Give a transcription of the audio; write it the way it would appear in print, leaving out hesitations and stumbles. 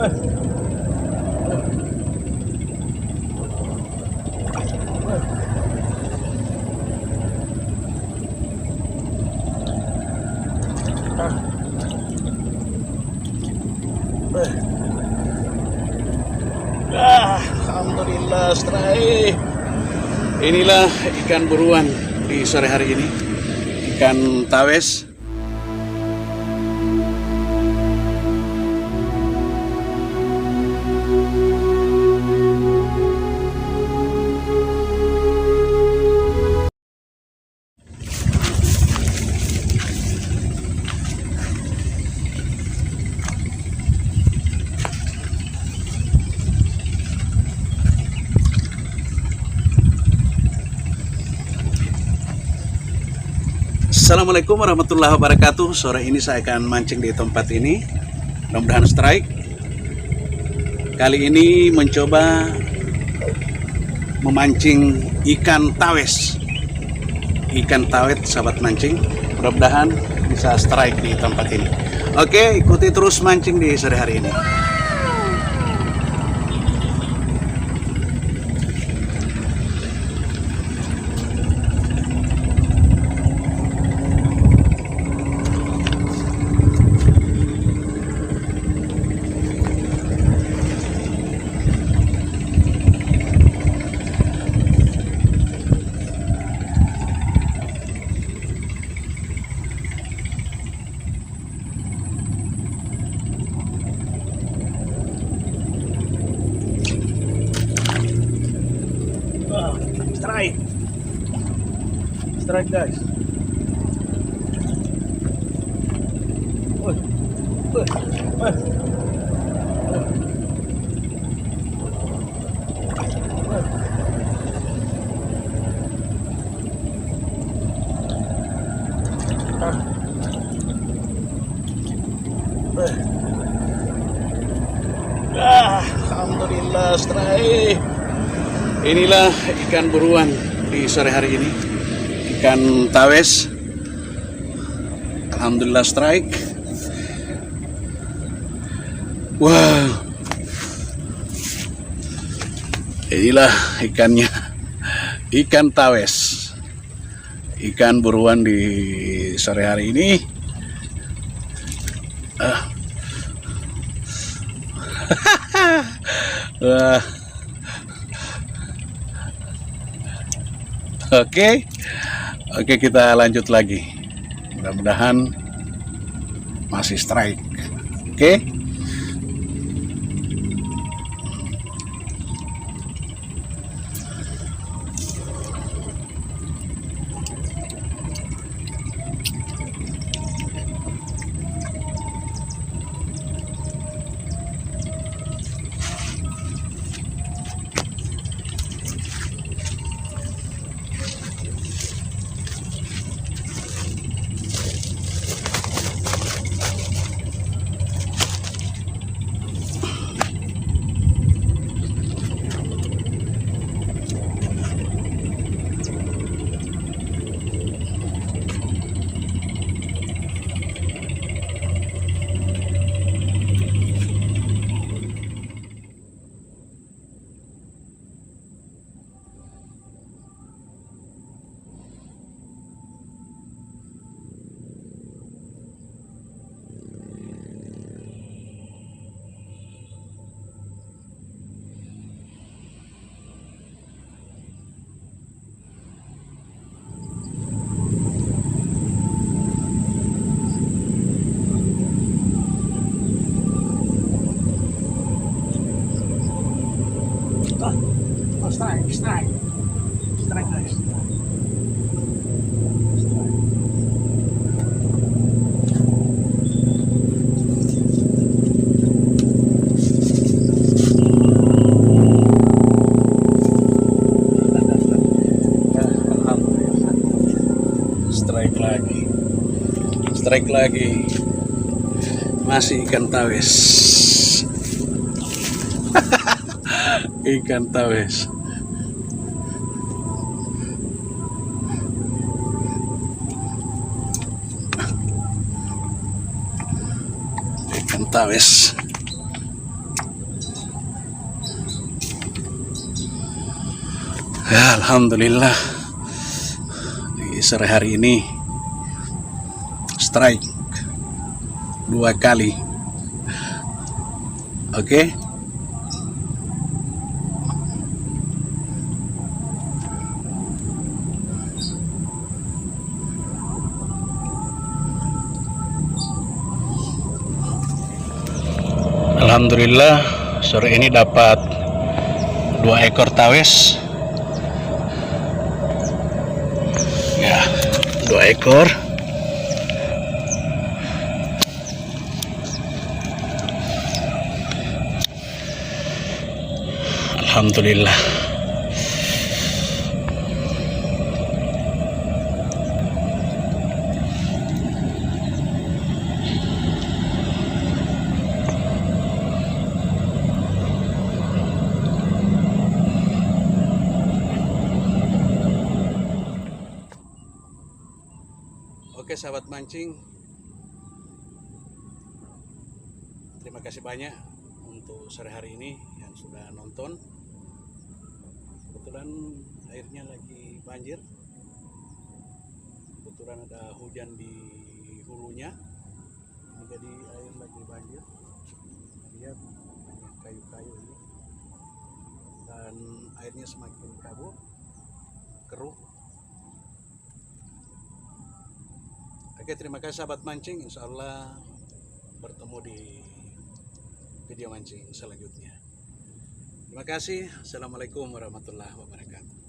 Alhamdulillah, strike. Inilah ikan buruan di sore hari ini, ikan tawes. Assalamualaikum warahmatullahi wabarakatuh. Sore ini saya akan mancing di tempat ini, mudah-mudahan strike. Kali ini mencoba memancing ikan tawes. Ikan tawet, sahabat mancing. Mudah-mudahan bisa strike di tempat ini. Oke, ikuti terus mancing di sore hari ini. Strike. Strike, guys. Alhamdulillah, strike. Inilah ikan buruan di sore hari ini, ikan tawes. Alhamdulillah, strike. Wow, inilah ikannya, ikan tawes, ikan buruan di sore hari ini. Wah. Oke, kita lanjut lagi. Mudah-mudahan masih strike. Oke. Strike, guys. Strike lagi, masih ikan tawes. Ikan tawes. Ikan tawes. Ya, alhamdulillah di sore hari ini strike 2 kali. Oke. Alhamdulillah sore ini dapat 2 ekor tawes. Ya, 2 ekor. Alhamdulillah. Oke sahabat mancing, terima kasih banyak untuk sore hari ini yang sudah nonton. Kebetulan airnya lagi banjir, kebetulan ada hujan di hulunya, jadi air lagi banjir. Lihat banyak kayu-kayu ini, dan airnya semakin kabur, keruh. Oke, terima kasih sahabat mancing. Insya Allah bertemu di video mancing selanjutnya. Terima kasih. Assalamualaikum warahmatullahi wabarakatuh.